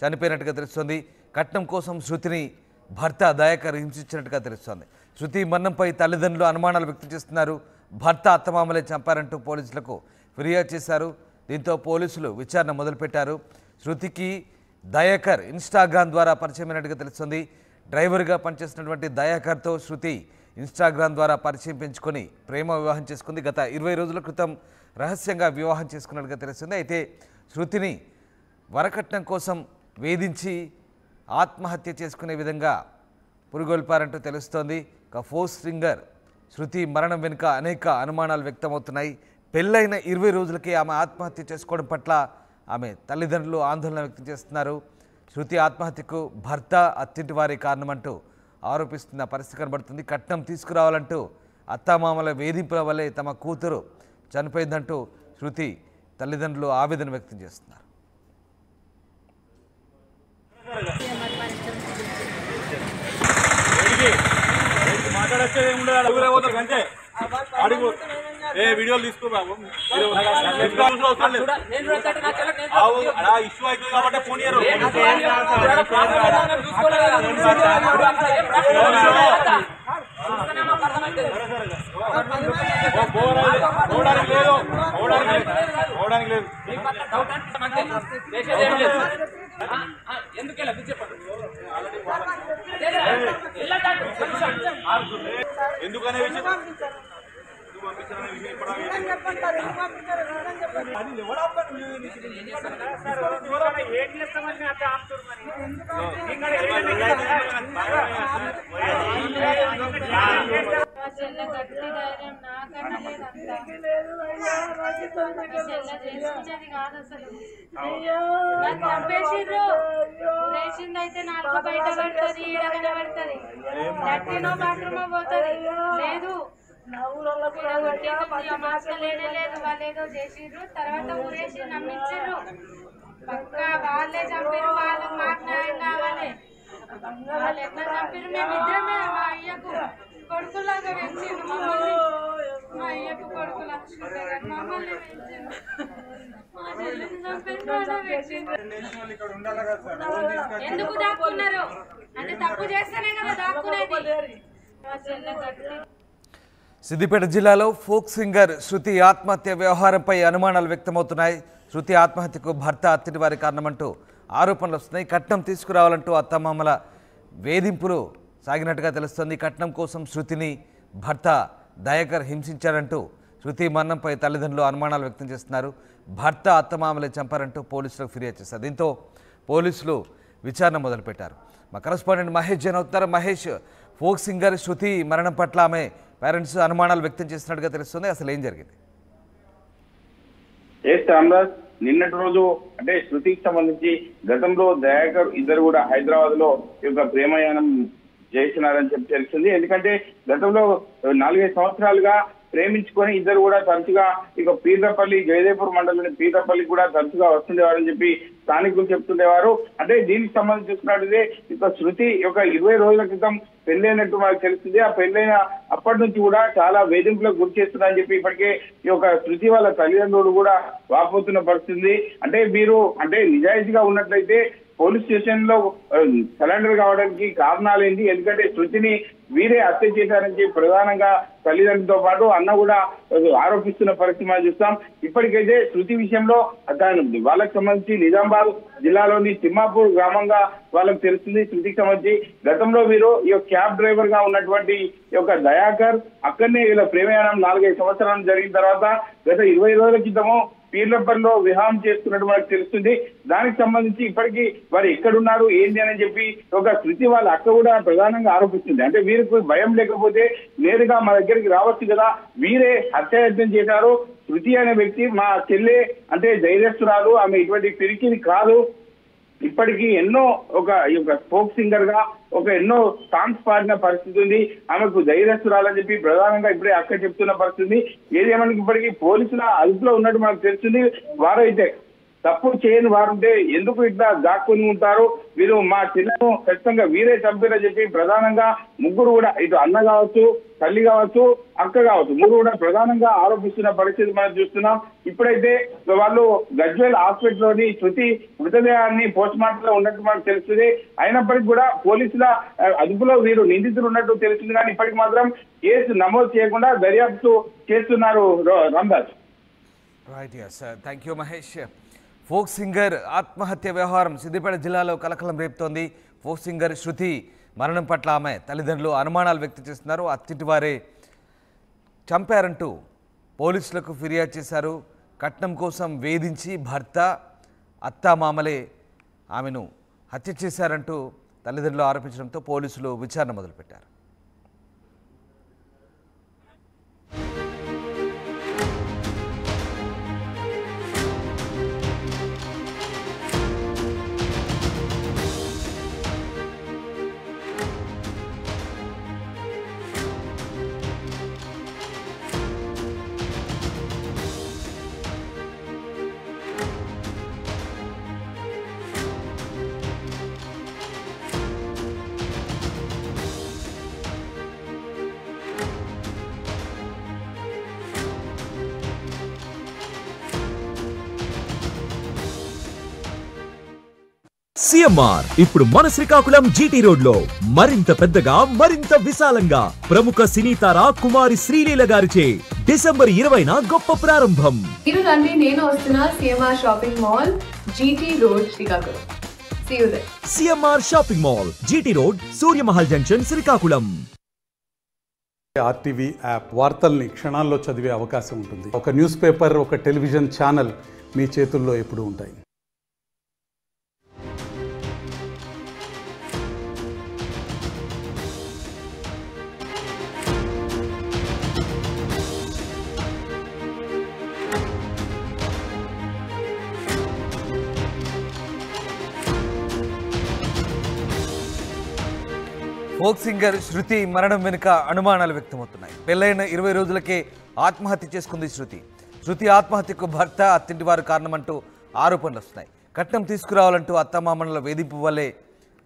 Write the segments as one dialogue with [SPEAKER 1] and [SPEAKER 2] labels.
[SPEAKER 1] చనిపోయినట్టుగా తెలుస్తోంది. కట్నం కోసం శృతిని భర్త దయాకర్ హింసించినట్టుగా తెలుస్తోంది. శృతి మరణంపై తల్లిదండ్రులు అనుమానాలు వ్యక్తం చేస్తున్నారు. భర్త అత్తమామలే చంపారంటూ పోలీసులకు ఫిర్యాదు చేశారు. దీంతో పోలీసులు విచారణ మొదలుపెట్టారు. శృతికి దయాకర్ ఇన్స్టాగ్రామ్ ద్వారా పరిచయమైనట్టుగా తెలుస్తుంది. డ్రైవర్గా పనిచేస్తున్నటువంటి దయాకర్తో శృతి ఇన్స్టాగ్రామ్ ద్వారా పరిచయం పెంచుకొని ప్రేమ వివాహం చేసుకుంది. గత 20 రోజుల క్రితం రహస్యంగా వివాహం చేసుకున్నట్టుగా తెలుస్తుంది. అయితే శృతిని వరకట్నం కోసం వేధించి ఆత్మహత్య చేసుకునే విధంగా పురుగొల్పారంటూ తెలుస్తోంది. ఒక ఫోర్స్ సింగర్ శృతి మరణం వెనుక అనేక అనుమానాలు వ్యక్తమవుతున్నాయి. పెళ్ళైన 20 రోజులకే ఆమె ఆత్మహత్య చేసుకోవడం పట్ల ఆమె తల్లిదండ్రులు ఆందోళన వ్యక్తం చేస్తున్నారు. శృతి ఆత్మహత్యకు భర్త అత్తింటి వారి కారణమంటూ ఆరోపిస్తున్న పరిస్థితి కనబడుతుంది. కట్నం తీసుకురావాలంటూ అత్తామామల వేధింపుల వల్లే తమ కూతురు చనిపోయిందంటూ శృతి తల్లిదండ్రులు ఆవేదన వ్యక్తం చేస్తున్నారు.
[SPEAKER 2] వీడియోలు తీసుకో బాబు ఇష్యూ అవుతుంది కాబట్టి ఫోన్ ఎందుకనే విషయం
[SPEAKER 3] అయితే 4 బయట పడుతుంది, ఈడ కనబడుతుంది, లెట్రినో బాత్రూమో పోతుంది. లేదు లేదు వాళ్ళు ఏదో చేసిర్రు, తర్వాత ఊరేసి నమ్మించారు. పక్కా వాళ్ళే చంపారు. వాళ్ళకి మాకు న్యాయం కావాలి. వాళ్ళు ఎట్లా చంపారు? మేమిద్దరమే మా అయ్యకు కొడుకులాగా పెంచిండు మమ్మల్ని. మా అయ్యకు కొడుకు లక్ష్మి మమ్మల్ని పెంచిండు. మా చెల్లిని చంపారు. ఎందుకు దాక్కున్నారు అంటే తప్పు చేస్తేనే కదా దాక్కునేది. మా చెల్లె గట్టి
[SPEAKER 1] సిద్దిపేట జిల్లాలో ఫోక్ సింగర్ శృతి ఆత్మహత్య వ్యవహారంపై అనుమానాలు వ్యక్తమవుతున్నాయి. శృతి ఆత్మహత్యకు భర్త అత్తింటి వారి కారణమంటూ ఆరోపణలు వస్తున్నాయి. కట్నం తీసుకురావాలంటూ అత్తమామల వేధింపులు సాగినట్టుగా తెలుస్తుంది. కట్నం కోసం శృతిని భర్త దయాకర్ హింసించారంటూ శృతి మరణంపై తల్లిదండ్రులు అనుమానాలు వ్యక్తం చేస్తున్నారు. భర్త అత్తమామలే చంపారంటూ పోలీసులకు ఫిర్యాదు చేశారు. దీంతో పోలీసులు విచారణ మొదలుపెట్టారు. మా కరెస్పాండెంట్ మహేష్ జైన్ అవుతున్నారు. మహేష్, ఫోక్ సింగర్ శృతి మరణం పట్ల ఆమె పేరెంట్స్ అనుమానాలు వ్యక్తం చేస్తున్నట్టుగా తెలుస్తుంది. అసలు ఏం జరిగింది?
[SPEAKER 4] రామరాజ్, నిన్నటి రోజు అంటే శృతికి సంబంధించి గతంలో దయాకర్ ఇద్దరు కూడా హైదరాబాద్ లో ఈ యొక్క ప్రేమయానం చేసినారని చెప్పి తెలిసింది. ఎందుకంటే గతంలో 4-5 సంవత్సరాలుగా ప్రేమించుకొని ఇద్దరు కూడా తరచుగా ఇక పీర్లపల్లి, జయదేపూర్ మండలంలోని పీర్లపల్లి కూడా తరచుగా వస్తుండేవారని చెప్పి స్థానికులు చెప్తుండేవారు. అంటే దీనికి సంబంధించి చూసుకున్నట్లయితే ఇక శృతి ఒక 20 రోజుల క్రితం పెళ్ళైనట్టు మనకు తెలిసింది. ఆ పెళ్ళైన అప్పటి నుంచి కూడా చాలా వేధింపులకు గురి చేస్తుందని చెప్పి ఇప్పటికే ఈ యొక్క శృతి వాళ్ళ తల్లిదండ్రులు కూడా వాపోతున్న పరిస్థితి. అంటే మీరు అంటే నిజాయితీగా ఉన్నట్లయితే పోలీస్ స్టేషన్ లో సరెండర్ కావడానికి కారణాలేంటి? ఎందుకంటే శృతిని వీరే హత్య చేశారని చెప్పి ప్రధానంగా తల్లిదండ్రులతో పాటు అన్న కూడా ఆరోపిస్తున్న పరిస్థితి మనం చూస్తాం. ఇప్పటికైతే శృతి విషయంలో వాళ్ళకి సంబంధించి నిజామాబాద్ జిల్లాలోని తిమ్మాపూర్ గ్రామంగా వాళ్ళకి తెలుస్తుంది. శృతికి సంబంధించి గతంలో వీరు ఈ క్యాబ్ డ్రైవర్ గా ఉన్నటువంటి ఈ యొక్క దయాకర్ అక్కడనే వీళ్ళ ప్రేమయానం 4-5 సంవత్సరాలు జరిగిన తర్వాత గత 20 రోజుల క్రితము పీర్లపల్లిలో వివాహం చేస్తున్నట్టు మనకు తెలుస్తుంది. దానికి సంబంధించి ఇప్పటికీ వారు ఎక్కడున్నారు ఏంటి అని చెప్పి ఒక శృతి వాళ్ళ అక్క కూడా ప్రధానంగా ఆరోపిస్తుంది. అంటే వీరికి భయం లేకపోతే నేరుగా మా దగ్గరికి రావచ్చు కదా, వీరే హత్యాయత్నం చేశారు. శృతి అనే వ్యక్తి మా చెల్లె అంటే ధైర్యస్తురాలు, ఆమె ఇటువంటి పిరికిది కాదు. ఇప్పటికీ ఎన్నో ఒక ఫోక్ సింగర్ గా ఎన్నో సాంగ్స్ పాడిన పరిస్థితి ఉంది. ఆమెకు ధైర్యస్తురాలని చెప్పి ప్రధానంగా ఇప్పుడే అక్క చెప్తున్న పరిస్థితి. ఏదేమన్నా ఇప్పటికీ పోలీసుల అదుపులో ఉన్నట్టు మనకు తెలుస్తుంది. వారైతే తప్పు చేయని వారుంటే ఎందుకు ఇట్లా దాక్కుని ఉంటారు, వీరు మా చిన్నను ఖచ్చితంగా వీరే చంపారని చెప్పి ప్రధానంగా ముగ్గురు కూడా, ఇటు అన్న కావచ్చు, తల్లి కావచ్చు, అక్క కావచ్చు, ముగ్గురు కూడా ప్రధానంగా ఆరోపిస్తున్న పరిస్థితి మనం చూస్తున్నాం. ఇప్పుడైతే వాళ్ళు గజ్వేల్ హాస్పిటల్లోని శృతి మృతదేహాన్ని పోస్ట్ మార్టం లో ఉన్నట్టు మనకు తెలుస్తుంది. అయినప్పటికీ కూడా పోలీసుల అదుపులో వీరు నిందితులు ఉన్నట్టు తెలుస్తుంది. కానీ ఇప్పటికి మాత్రం కేసు నమోదు చేయకుండా దర్యాప్తు చేస్తున్నారు. Ramdas.
[SPEAKER 1] Right, yes, thank you Mahesh. Folk singer ఆత్మహత్య వ్యవహారం సిద్దిపేట జిల్లాలో కలకలం రేపుతోంది. ఫోక్ సింగర్ శృతి మరణం పట్ల ఆమె తల్లిదండ్రులు అనుమానాలు వ్యక్తం చేస్తున్నారు. అత్తింటి వారే చంపారంటూ పోలీసులకు ఫిర్యాదు చేశారు. కట్నం కోసం వేధించి భర్త, అత్తామామలే ఆమెను హత్య చేశారంటూ తల్లిదండ్రులు ఆరోపించడంతో పోలీసులు విచారణ మొదలుపెట్టారు.
[SPEAKER 5] సిఎంఆర్ ఇప్పుడు మన శ్రీకాకుళం జీటీ రోడ్ లో మరింత పెద్దగా, మరింత విశాలంగా ప్రముఖ సినీ తార కుమారి శ్రీలీల గారిచే డిసెంబర్ 20న గొప్ప ప్రారంభం.
[SPEAKER 6] మీరు రండి, నేను వస్తున్నా CMR shopping mall, GT road, Srikakulam. See you there.
[SPEAKER 5] CMR shopping mall, GT road, Suryamahal junction, Srikakulam.
[SPEAKER 7] RTV app వార్తల్ని క్షణాల్లో చదివే అవకాశం ఉంటుంది. ఒక న్యూస్ పేపర్, ఒక టెలివిజన్ ఛానల్ మీ చేతుల్లో ఎప్పుడూ ఉంటాయి.
[SPEAKER 1] ఫోక్ సింగర్ శృతి మరణం వెనుక అనుమానాలు వ్యక్తమవుతున్నాయి. పెళ్లైన 20 రోజులకే ఆత్మహత్య చేసుకుంది శృతి. శృతి ఆత్మహత్యకు భర్త, అత్తింటి వారు కారణమంటూ ఆరోపణలు వస్తున్నాయి. కట్నం తీసుకురావాలంటూ అత్తమామల వేధింపు వల్లే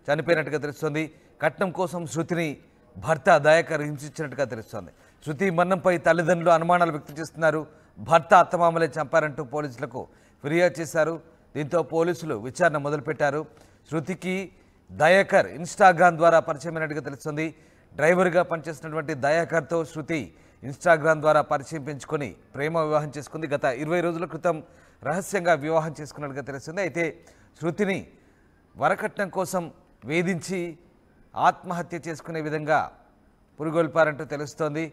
[SPEAKER 1] చనిపోయినట్టుగా తెలుస్తోంది. కట్నం కోసం శృతిని భర్త దయాకర్ హింసించినట్టుగా తెలుస్తోంది. శృతి మరణంపై తల్లిదండ్రులు అనుమానాలు వ్యక్తం చేస్తున్నారు. భర్త, అత్తమామలే చంపారంటూ పోలీసులకు ఫిర్యాదు చేశారు. దీంతో పోలీసులు విచారణ మొదలుపెట్టారు. శృతికి దయాకర్ ఇన్స్టాగ్రామ్ ద్వారా పరిచయమైనట్టుగా తెలుస్తుంది. డ్రైవర్గా పనిచేస్తున్నటువంటి దయాకర్తో శృతి ఇన్స్టాగ్రామ్ ద్వారా పరిచయం పెంచుకొని ప్రేమ వివాహం చేసుకుంది. గత 20 రోజుల క్రితం రహస్యంగా వివాహం చేసుకున్నట్టుగా తెలుస్తుంది. అయితే శృతిని వరకట్నం కోసం వేధించి ఆత్మహత్య చేసుకునే విధంగా పురుగొల్పారంటూ తెలుస్తోంది.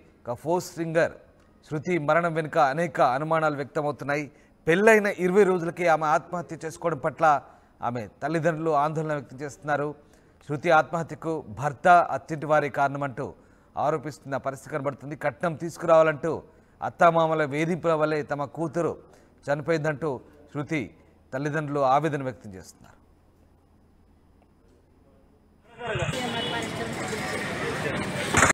[SPEAKER 1] ఫోక్ సింగర్ శృతి మరణం వెనుక అనేక అనుమానాలు వ్యక్తమవుతున్నాయి. పెళ్ళైన 20 రోజులకి ఆమె ఆత్మహత్య చేసుకోవడం పట్ల ఆమె తల్లిదండ్రులు ఆందోళన వ్యక్తం చేస్తున్నారు. శృతి ఆత్మహత్యకు భర్త, అత్తింటి వారి కారణమంటూ ఆరోపిస్తున్న పరిస్థితి కనబడుతుంది. కట్నం తీసుకురావాలంటూ అత్తామామల వేధింపుల వల్లే తమ కూతురు చనిపోయిందంటూ శృతి తల్లిదండ్రులు ఆవేదన వ్యక్తం చేస్తున్నారు.